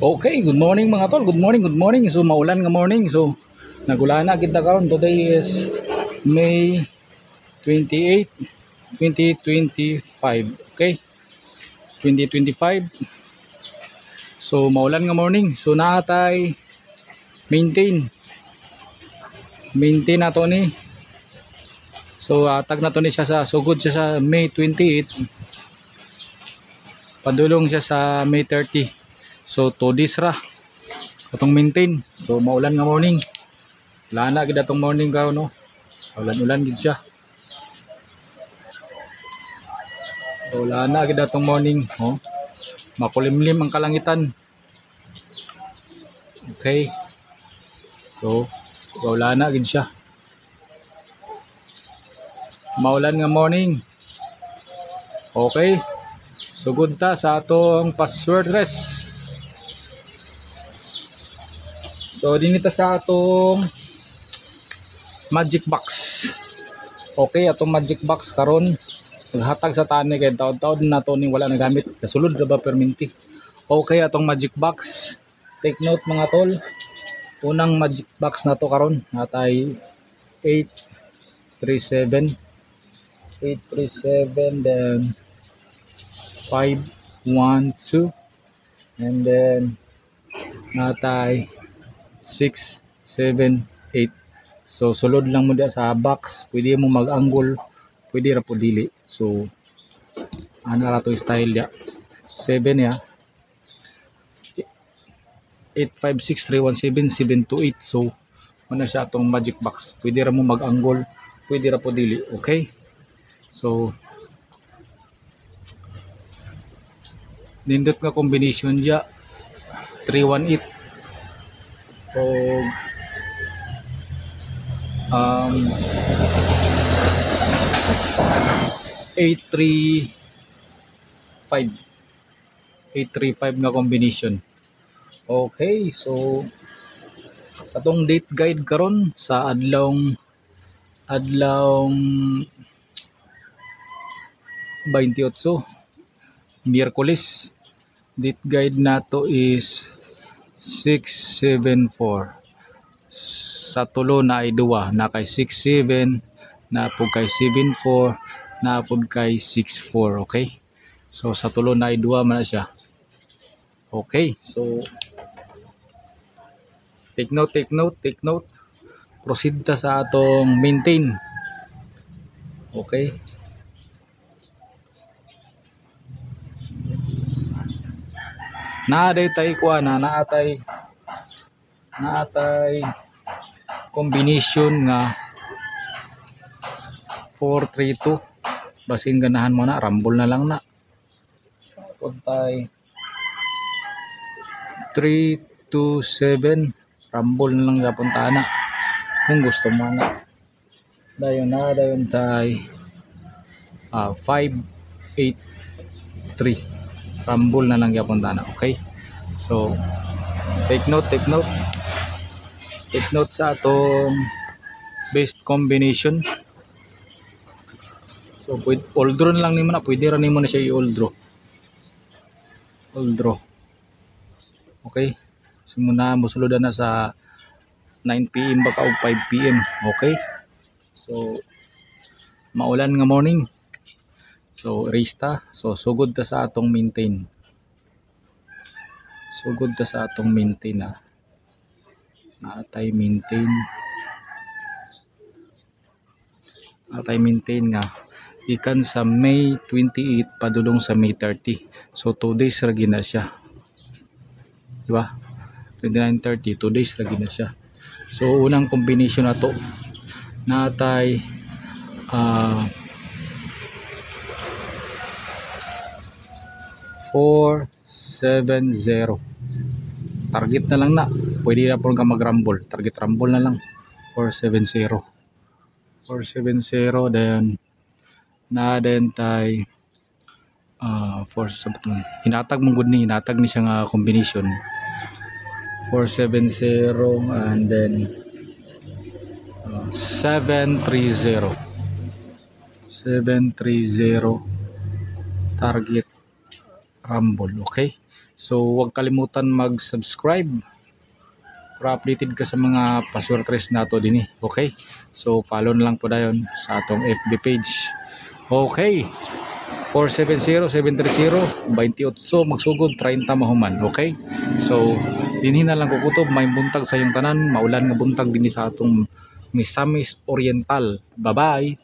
Okay, good morning mga tol. Good morning, good morning. So maulan nga morning. So nagulana kita karon. Today is May 28, 2025. Okay? 2025. So maulan nga morning. So naatay maintain. Maintain nato ni. So tag na to ni siya sa sugod siya sa May 28. Padulong siya sa May 30. So 2 days ra atong maintain. So maulan nga morning. Lana gid atong morning ka no. Ulan-ulan gid siya. So lana gid atong morning, oh. Makulimlim ang kalangitan. Okay. So lana gid siya. Maulan nga morning. Okay. Sugod ta sa atong password rest. So dinita sa atong magic box. Okay, atong magic box karon naghatag sa tani kay taon-taon na to ning wala nagamit. Kasulod ra ba perminti. Okay, atong magic box. Take note mga tol. Unang magic box na to karon natay 837 then 512 and then natay 678. So sulod lang mo dia sa box, pwede mo mag-angle, pwede ra po dili. So ana ra to style dia. 7 ya. 856317728. So ano siya atong magic box. Pwede ra mo mag-angle, pwede ra po dili. Okay? So nindot nga combination dia 318 o 835 nga combination. Okay, so atong date guide karon sa adlawng 28 Miyerkules. Date guide nato is 674. Sa tulo na ay duwa, na kay 67, na po kay 74, na po kay 64. Okay, so sa tulo na ay duwa man na siya. Okay, so take note. Proceed ta sa atong maintain. Okay, naaday tay kuha na naatay combination nga 432. Basin ganahan mo na, rumble na lang na. Puntay 327, rumble na lang gapunta na kung gusto mo na. Dayon tay 583, rumble na lang gapunta na. Okay, so take note sa atong best combination. So pwede all draw lang nimo na, pwede ra nimo na siya i-all draw. Okay, so muna musuludan na sa 9 PM baka o 5 PM. Okay, so maulan nga morning. So race ta. So sugod ta sa atong maintain. Natay maintain nga ikan sa May 28 padulong sa May 30. So 2 days ra gina siya. Di ba? 29-30, 2 days ra gina siya. So unang combination na to natay 470. Target na lang na. Pwede na po ka mag-rumble. Target rumble na lang. 470. Then na-then tay 470. Hinatag mong good ni. Hinatag ni siya nga combination. 470 and then 730. Target rumble. Okay. So huwag kalimutan mag-subscribe para updated ka sa mga paswertres nato din okay. So follow na lang po dayon sa atong FB page. Okay, 470-730-28 magsugod 30 mahuman. Okay, so dinhi na lang kukutob, may buntag sa iyong tanan, maulan nga buntag dinhi sa atong Misamis Oriental. Bye bye.